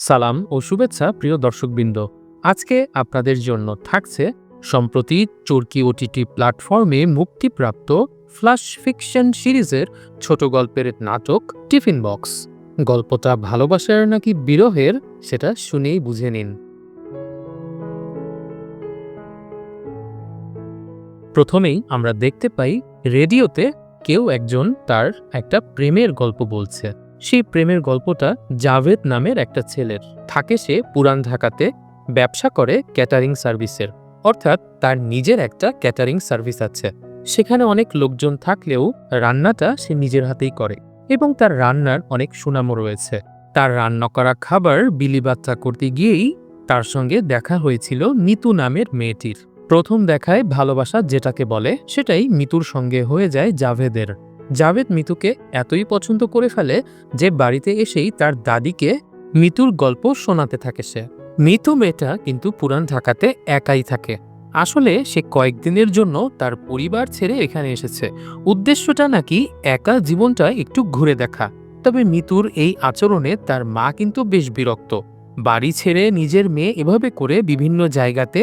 সালাম ও শুভেচ্ছা প্রিয় দর্শকবৃন্দ। আজকে আপনাদের জন্য থাকছে সম্প্রতি চরকি ওটিটি প্ল্যাটফর্মে মুক্তিপ্রাপ্ত ফ্ল্যাশ ফিকশন সিরিজের ছোট গল্পের নাটক টিফিন বক্স। গল্পটা ভালোবাসার নাকি বিরহের, সেটা শুনেই বুঝে নিন। প্রথমেই আমরা দেখতে পাই রেডিওতে কেউ একজন তার একটা প্রেমের গল্প বলছে। সেই প্রেমের গল্পটা জাভেদ নামের একটা ছেলের। থাকে সে পুরান ঢাকাতে, ব্যবসা করে ক্যাটারিং সার্ভিসের, অর্থাৎ তার নিজের একটা ক্যাটারিং সার্ভিস আছে। সেখানে অনেক লোকজন থাকলেও রান্নাটা সে নিজের হাতেই করে এবং তার রান্নার অনেক সুনামও রয়েছে। তার রান্না করা খাবার বিলিবার্তা করতে গিয়েই তার সঙ্গে দেখা হয়েছিল মিতু নামের মেয়েটির। প্রথম দেখায় ভালোবাসা যেটাকে বলে, সেটাই মিতুর সঙ্গে হয়ে যায় জাভেদের। জাভেদ মিতুকে এতই পছন্দ করে ফেলে যে বাড়িতে এসেই তার দাদিকে মিতুর গল্প শোনাতে থাকে সে। মিতু মেয়েটা কিন্তু পুরান ঢাকাতে একাই থাকে। আসলে সে কয়েকদিনের জন্য তার পরিবার ছেড়ে এখানে এসেছে। উদ্দেশ্যটা নাকি একা জীবনটা একটু ঘুরে দেখা। তবে মিতুর এই আচরণে তার মা কিন্তু বেশ বিরক্ত। বাড়ি ছেড়ে নিজের মেয়ে এভাবে করে বিভিন্ন জায়গাতে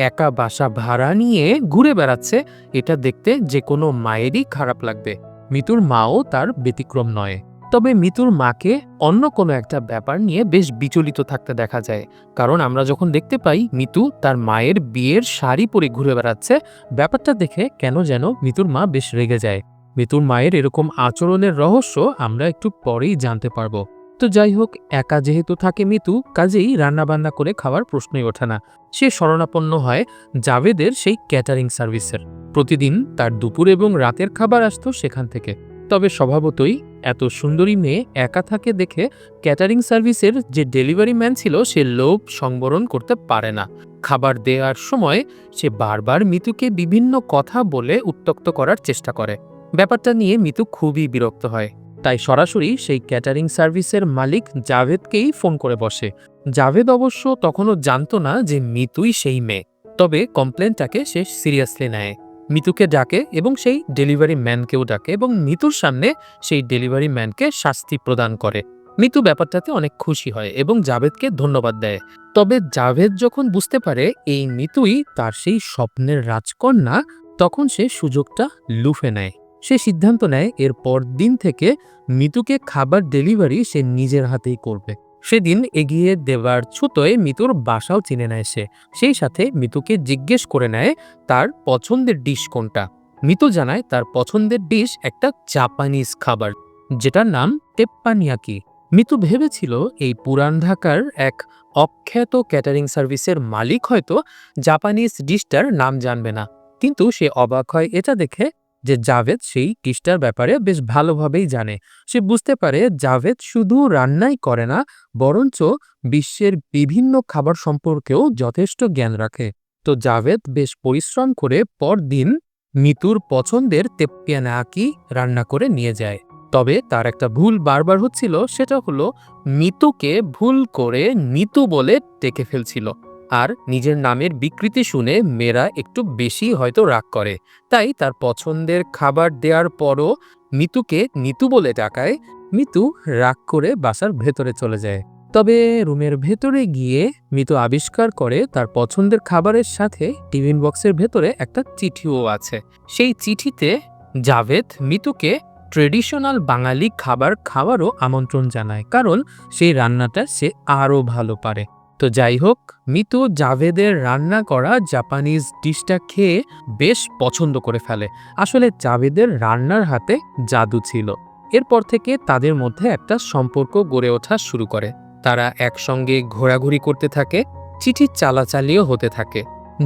একা বাসা ভাড়া নিয়ে ঘুরে বেড়াচ্ছে, এটা দেখতে যে কোনো মায়েরই খারাপ লাগবে। মিতুর মাও তার ব্যতিক্রম নয়। তবে মিতুর মাকে অন্য কোনো একটা ব্যাপার নিয়ে বেশ বিচলিত থাকতে দেখা যায়। কারণ আমরা যখন দেখতে পাই মিতু তার মায়ের বিয়ের শাড়ি পরে ঘুরে বেড়াচ্ছে, ব্যাপারটা দেখে কেন যেন মিতুর মা বেশ রেগে যায়। মিতুর মায়ের এরকম আচরণের রহস্য আমরা একটু পরেই জানতে পারবো। তো যাই হোক, একা যেহেতু থাকে মিতু, কাজেই রান্নাবান্না করে খাওয়ার প্রশ্নই ওঠে না। সে শরণাপন্ন হয় জাভেদের সেই ক্যাটারিং সার্ভিসের। প্রতিদিন তার দুপুর এবং রাতের খাবার আসতো সেখান থেকে। তবে স্বভাবতই এত সুন্দরী মেয়ে একা থাকে দেখে ক্যাটারিং সার্ভিসের যে ডেলিভারি ম্যান ছিল সে লোভ সংবরণ করতে পারে না। খাবার দেওয়ার সময় সে বারবার মিতুকে বিভিন্ন কথা বলে উত্ত্যক্ত করার চেষ্টা করে। ব্যাপারটা নিয়ে মিতু খুবই বিরক্ত হয়। তাই সরাসরি সেই ক্যাটারিং সার্ভিসের মালিক জাভেদকেই ফোন করে বসে। জাভেদ অবশ্য তখনও জানতো না যে মিতুই সেই মেয়ে। তবে কমপ্লেনটাকে সে সিরিয়াসলি নেয়। মিতুকে ডাকে এবং সেই ডেলিভারি ম্যানকেও ডাকে এবং মিতুর সামনে সেই ডেলিভারি ম্যানকে শাস্তি প্রদান করে। মিতু ব্যাপারটাতে অনেক খুশি হয় এবং জাভেদকে ধন্যবাদ দেয়। তবে জাভেদ যখন বুঝতে পারে এই মিতুই তার সেই স্বপ্নের রাজকন্যা, তখন সে সুযোগটা লুফে নেয়। সে সিদ্ধান্ত নেয় এর পরদিন থেকে মিতুকে খাবার ডেলিভারি সে নিজের হাতেই করবে। সেদিন এগিয়ে দেওয়ার ছুতোয় মিতুর বাসাও চিনে নেয় সে। সেই সাথে মিতুকে জিজ্ঞেস করে নেয় তার পছন্দের ডিশ কোনটা। মিতু জানায় তার পছন্দের ডিশ একটা জাপানিজ খাবার, যেটার নাম তেপ্পানিয়াকি। মিতু ভেবেছিল এই পুরান ঢাকার এক অখ্যাত ক্যাটারিং সার্ভিসের মালিক হয়তো জাপানিজ ডিশটার নাম জানবে না, কিন্তু সে অবাক হয় এটা দেখে যে জাভেদ সেই ডিশটার ব্যাপারে বেশ ভালোভাবেই জানে। সে বুঝতে পারে জাভেদ শুধু রান্নাই করে না, বরঞ্চ বিশ্বের বিভিন্ন খাবার সম্পর্কেও যথেষ্ট জ্ঞান রাখে। তো জাভেদ বেশ পরিশ্রম করে পরদিন মিতুর পছন্দের তেপ্পানিয়াকি রান্না করে নিয়ে যায়। তবে তার একটা ভুল বারবার হচ্ছিল, সেটা হলো মিতুকে ভুল করে নিতু বলে ডেকে ফেলছিল। আর নিজের নামের বিকৃতি শুনে মেয়েরা একটু বেশি হয়তো রাগ করে। তাই তার পছন্দের খাবার দেওয়ার পরও মিতুকে নিতু বলে ডাকায়। মিতু রাগ করে বাসার ভেতরে চলে যায়। তবে রুমের ভেতরে গিয়ে মিতু আবিষ্কার করে তার পছন্দের খাবারের সাথে টিফিন বক্সের ভেতরে একটা চিঠিও আছে। সেই চিঠিতে জাভেদ মিতুকে ট্রেডিশনাল বাঙালি খাবার খাওয়ারও আমন্ত্রণ জানায়, কারণ সেই রান্নাটা সে আরও ভালো পারে। তো যাই হোক, মিতু জাভেদের রান্না করা জাপানিজ ডিশটা খেয়ে বেশ পছন্দ করে ফেলে। আসলে জাভেদের রান্নার হাতে জাদু ছিল। এরপর থেকে তাদের মধ্যে একটা সম্পর্ক গড়ে ওঠা শুরু করে। তারা একসঙ্গে ঘোরাঘুরি করতে থাকে, চিঠির চালাচালিও হতে থাকে।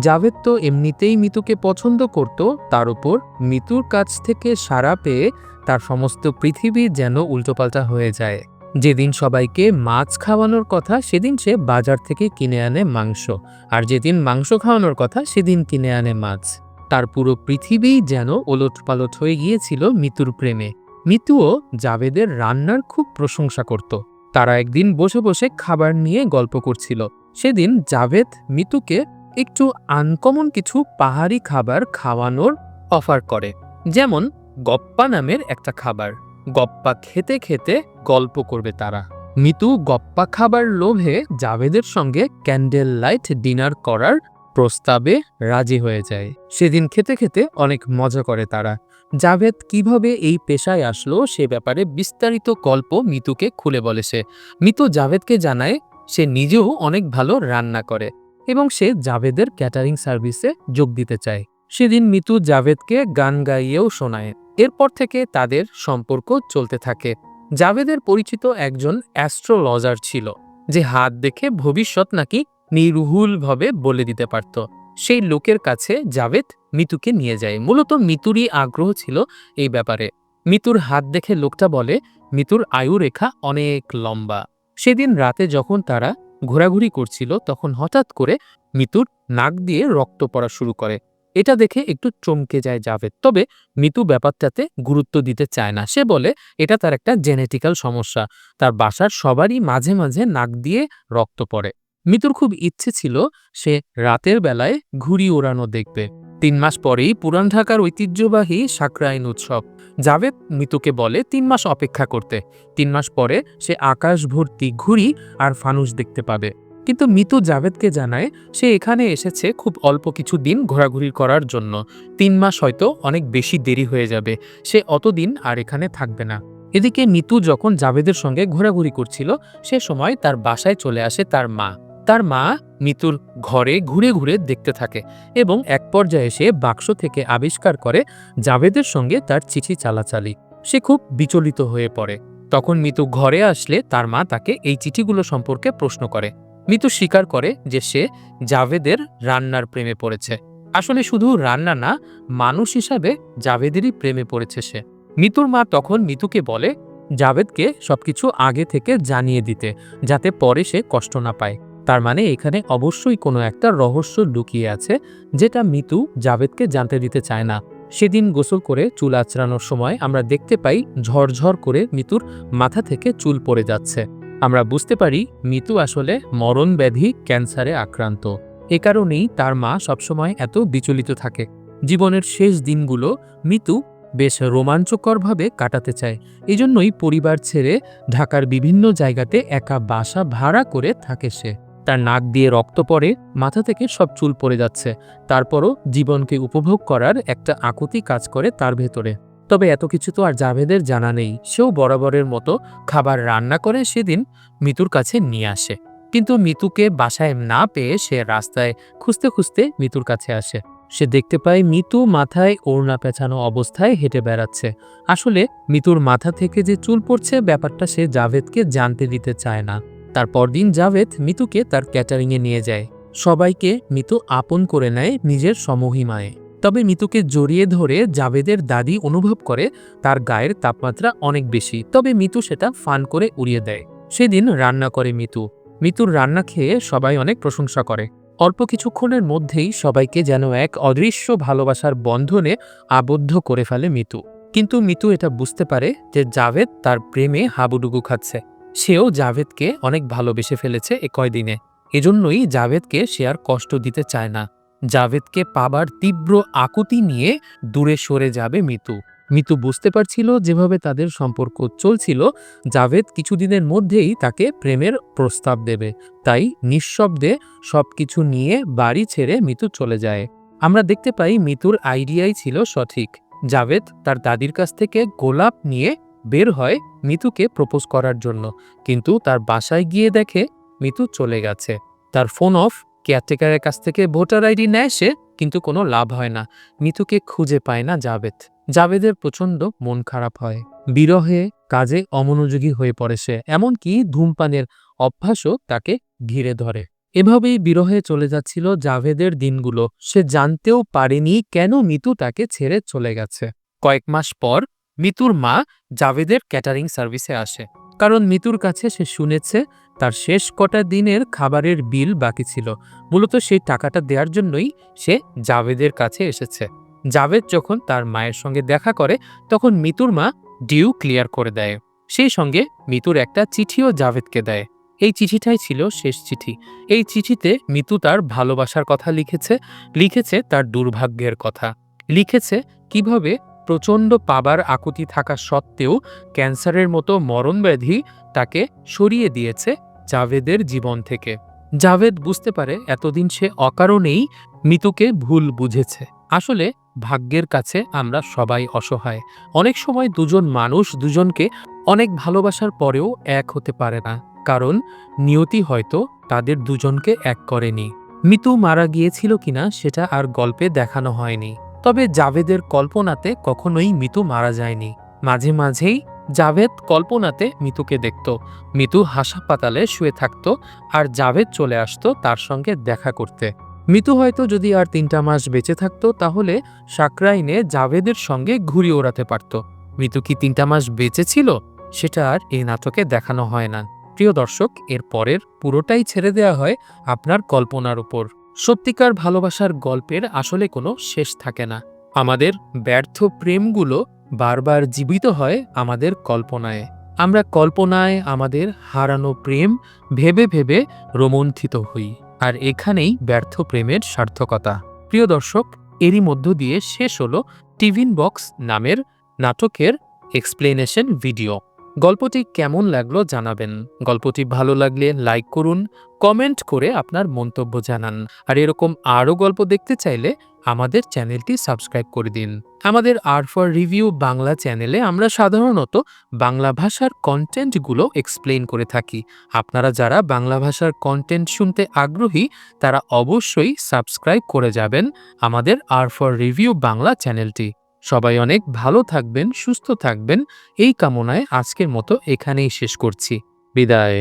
জাভেদ তো এমনিতেই মিতুকে পছন্দ করত, তার উপর মিতুর কাছ থেকে সাড়া পেয়ে তার সমস্ত পৃথিবী যেন উল্টোপাল্টা হয়ে যায়। যেদিন সবাইকে মাছ খাওয়ানোর কথা সেদিন সে বাজার থেকে কিনে আনে মাংস, আর যেদিন মাংস খাওয়ানোর কথা সেদিন কিনে আনে মাছ। তার পুরো পৃথিবী যেন ওলটপালট হয়ে গিয়েছিল মিতুর প্রেমে। মিতুও জাভেদের রান্নার খুব প্রশংসা করত। তারা একদিন বসে বসে খাবার নিয়ে গল্প করছিল। সেদিন জাভেদ মিতুকে একটু আনকমন কিছু পাহাড়ি খাবার খাওয়ানোর অফার করে, যেমন গপ্পা নামের একটা খাবার। গপ্পা খেতে খেতে গল্প করবে তারা। মিতু গপ্পা খাবার লোভে জাভেদের সঙ্গে ক্যান্ডেল লাইট ডিনার করার প্রস্তাবে রাজি হয়ে যায়। সেদিন খেতে খেতে অনেক মজা করে তারা। জাভেদ কিভাবে এই পেশায় আসলো সে ব্যাপারে বিস্তারিত গল্প মিতুকে খুলে বলে সে। মিতু জাভেদকে জানায় সে নিজেও অনেক ভালো রান্না করে এবং সে জাভেদের ক্যাটারিং সার্ভিসে যোগ দিতে চায়। সেদিন মিতু জাভেদকে গান গাইয়েও শোনায়। এরপর থেকে তাদের সম্পর্ক চলতে থাকে। জাভেদের পরিচিত একজন অ্যাস্ট্রোলজার ছিল, যে হাত দেখে ভবিষ্যৎ নাকি নির্ভুলভাবে বলে দিতে পারত। সেই লোকের কাছে জাভেদ মিতুকে নিয়ে যায়। মূলত মিতুরই আগ্রহ ছিল এই ব্যাপারে। মিতুর হাত দেখে লোকটা বলে মিতুর আয়ু রেখা অনেক লম্বা। সেদিন রাতে যখন তারা ঘোরাঘুরি করছিল তখন হঠাৎ করে মিতুর নাক দিয়ে রক্ত পড়া শুরু করে। এটা দেখে একটু চমকে যায় জাভেদ, তবে মিতু ব্যাপারটাতে গুরুত্ব দিতে চায় না। সে বলে এটা তার একটা জেনেটিক্যাল সমস্যা, তার বাসার সবারই মাঝে মাঝে নাক দিয়ে রক্ত পড়ে। মিতুর খুব ইচ্ছে ছিল সে রাতের বেলায় ঘুড়ি ওড়ানো দেখবে। ৩ মাস পরেই পুরান ঢাকার ঐতিহ্যবাহী সাকরাইন উৎসব। জাভেদ মিতুকে বলে ৩ মাস অপেক্ষা করতে। ৩ মাস পরে সে আকাশ ভর্তি ঘুড়ি আর ফানুস দেখতে পাবে। কিন্তু মিতু জাভেদকে জানায় সে এখানে এসেছে খুব অল্প কিছু দিন ঘোরাঘুরি করার জন্য। ৩ মাস হয়তো অনেক বেশি দেরি হয়ে যাবে, সে অতদিন আর এখানে থাকবে না। এদিকে মিতু যখন জাভেদের সঙ্গে ঘোরাঘুরি করছিল সে সময় তার বাসায় চলে আসে তার মা। তার মা মিতুর ঘরে ঘুরে ঘুরে দেখতে থাকে এবং এক পর্যায়ে সে বাক্স থেকে আবিষ্কার করে জাভেদের সঙ্গে তার চিঠি চালাচালি। সে খুব বিচলিত হয়ে পড়ে। তখন মিতু ঘরে আসলে তার মা তাকে এই চিঠিগুলো সম্পর্কে প্রশ্ন করে। মিতু স্বীকার করে যে সে জাভেদের রান্নার প্রেমে পড়েছে। আসলে শুধু রান্না না, মানুষ হিসাবে জাভেদেরই প্রেমে পড়েছে সে। মিতুর মা তখন মিতুকে বলে জাভেদকে সবকিছু আগে থেকে জানিয়ে দিতে, যাতে পরে সে কষ্ট না পায়। তার মানে এখানে অবশ্যই কোনো একটা রহস্য লুকিয়ে আছে, যেটা মিতু জাভেদকে জানতে দিতে চায় না। সেদিন গোসল করে চুল আঁচড়ানোর সময় আমরা দেখতে পাই ঝরঝর করে মিতুর মাথা থেকে চুল পড়ে যাচ্ছে। আমরা বুঝতে পারি মিতু আসলে মরণ ব্যাধি ক্যান্সারে আক্রান্ত। এ কারণেই তার মা সবসময় এত বিচলিত থাকে। জীবনের শেষ দিনগুলো মিতু বেশ রোমাঞ্চকরভাবে কাটাতে চায়। এজন্যই পরিবার ছেড়ে ঢাকার বিভিন্ন জায়গাতে একা বাসা ভাড়া করে থাকে সে। তার নাক দিয়ে রক্ত পড়ে, মাথা থেকে সব চুল পড়ে যাচ্ছে, তারপরও জীবনকে উপভোগ করার একটা আকুতি কাজ করে তার ভেতরে। তবে এত কিছু তো আর জাভেদের জানা নেই। সেও বরাবরের মতো খাবার রান্না করে সেদিন মিতুর কাছে নিয়ে আসে। কিন্তু মিতুকে বাসায় না পেয়ে সে রাস্তায় খুঁজতে খুঁজতে মিতুর কাছে আসে। সে দেখতে পায় মিতু মাথায় ওড়না পেঁচানো অবস্থায় হেঁটে বেড়াচ্ছে। আসলে মিতুর মাথা থেকে যে চুল পড়ছে ব্যাপারটা সে জাভেদকে জানতে দিতে চায় না। তারপর দিন জাভেদ মিতুকে তার ক্যাটারিংয়ে নিয়ে যায়। সবাইকে মিতু আপন করে নেয় নিজের সমহিমায়। তবে মিতুকে জড়িয়ে ধরে জাভেদের দাদি অনুভব করে তার গায়ের তাপমাত্রা অনেক বেশি, তবে মিতু সেটা ফান করে উড়িয়ে দেয়। সেদিন রান্না করে মিতু। মিতুর রান্না খেয়ে সবাই অনেক প্রশংসা করে। অল্প কিছুক্ষণের মধ্যেই সবাইকে যেন এক অদৃশ্য ভালোবাসার বন্ধনে আবদ্ধ করে ফেলে মিতু। কিন্তু মিতু এটা বুঝতে পারে যে জাভেদ তার প্রেমে হাবুডুবু খাচ্ছে। সেও জাভেদকে অনেক ভালোবেসে ফেলেছে এ কয়দিনে। এজন্যই জাভেদকে সে আর কষ্ট দিতে চায় না। জাভেদকে পাবার তীব্র আকুতি নিয়ে দূরে সরে যাবে মিতু। মিতু বুঝতে পারছিল যেভাবে তাদের সম্পর্ক চলছিল জাভেদ কিছুদিনের মধ্যেই তাকে প্রেমের প্রস্তাব দেবে। তাই নিঃশব্দে সবকিছু নিয়ে বাড়ি ছেড়ে মিতু চলে যায়। আমরা দেখতে পাই মিতুর আইডিয়াই ছিল সঠিক। জাভেদ তার দাদির কাছ থেকে গোলাপ নিয়ে বের হয় মিতুকে প্রপোজ করার জন্য, কিন্তু তার বাসায় গিয়ে দেখে মিতু চলে গেছে। তার ফোন অফ, কেয়ারটেকারের কাছ থেকে ভোটার আইডি নেয় সে, কিন্তু কোনো লাভ হয় না। মিতুকে খুঁজে পায় না জাভেদ। জাভেদের প্রচণ্ড মন খারাপ হয়। বিরহে কাজে অমনোযোগী হয়ে পড়ে সে, এমনকি ধূমপানের অভ্যাসও তাকে ঘিরে ধরে। এভাবেই বিরহে চলে যাচ্ছিল জাভেদের দিনগুলো। সে জানতেও পারেনি কেন মিতু তাকে ছেড়ে চলে গেছে। কয়েক মাস পর মিতুর মা জাভেদের ক্যাটারিং সার্ভিসে আসে, কারণ মিতুর কাছে সে শুনেছে তার শেষ কটা দিনের খাবারের বিল বাকি ছিল। মূলত সেই টাকাটা দেওয়ার জন্যই সে জাভেদের কাছে এসেছে। জাভেদ যখন তার মায়ের সঙ্গে দেখা করে তখন মিতুর মা ডিউ ক্লিয়ার করে দেয়। সেই সঙ্গে মিতুর একটা চিঠিও জাভেদকে দেয়। এই চিঠিটাই ছিল শেষ চিঠি। এই চিঠিতে মিতু তার ভালোবাসার কথা লিখেছে, লিখেছে তার দুর্ভাগ্যের কথা, লিখেছে কিভাবে প্রচণ্ড পাবার আকুতি থাকা সত্ত্বেও ক্যান্সারের মতো মরণব্যাধি তাকে সরিয়ে দিয়েছে জাভেদের জীবন থেকে। জাভেদ বুঝতে পারে এতদিন সে অকারণেই মিতুকে ভুল বুঝেছে। আসলে ভাগ্যের কাছে আমরা সবাই অসহায়। অনেক সময় দুজন মানুষ দুজনকে অনেক ভালোবাসার পরেও এক হতে পারে না, কারণ নিয়তি হয়তো তাদের দুজনকে এক করেনি। মিতু মারা গিয়েছিল কিনা সেটা আর গল্পে দেখানো হয়নি, তবে জাভেদের কল্পনাতে কখনোই মিতু মারা যায়নি। মাঝে মাঝেই জাভেদ কল্পনাতে মিতুকে দেখত। মিতু হাসপাতালে শুয়ে থাকত আর জাভেদ চলে আসতো তার সঙ্গে দেখা করতে। মিতু হয়তো যদি আর 3টা মাস বেঁচে থাকতো তাহলে সাকরাইনে জাভেদের সঙ্গে ঘুড়ি ওড়াতে পারত। মিতু কি 3টা মাস বেঁচে ছিল সেটা আর এই নাটকে দেখানো হয় না। প্রিয় দর্শক, এর পরের পুরোটাই ছেড়ে দেওয়া হয় আপনার কল্পনার উপর। সত্যিকার ভালোবাসার গল্পের আসলে কোনো শেষ থাকে না। আমাদের ব্যর্থ প্রেমগুলো বারবার জীবিত হয় আমাদের কল্পনায়। আমরা কল্পনায় আমাদের হারানো প্রেম ভেবে ভেবে রোমন্থিত হই, আর এখানেই ব্যর্থ প্রেমের সার্থকতা। প্রিয় দর্শক, এরই মধ্য দিয়ে শেষ হলো টিফিন বক্স নামের নাটকের এক্সপ্লেনেশন ভিডিও। গল্পটি কেমন লাগলো জানাবেন। গল্পটি ভালো লাগলে লাইক করুন, কমেন্ট করে আপনার মন্তব্য জানান। আর এরকম আরও গল্প দেখতে চাইলে আমাদের চ্যানেলটি সাবস্ক্রাইব করে দিন। আমাদের আর ফর রিভিউ বাংলা চ্যানেলে আমরা সাধারণত বাংলা ভাষার কন্টেন্টগুলো এক্সপ্লেন করে থাকি। আপনারা যারা বাংলা ভাষার কন্টেন্ট শুনতে আগ্রহী তারা অবশ্যই সাবস্ক্রাইব করে যাবেন আমাদের আর ফর রিভিউ বাংলা চ্যানেলটি। সবাই অনেক ভালো থাকবেন, সুস্থ থাকবেন এই কামনায় আজকের মতো এখানেই শেষ করছি। বিদায়।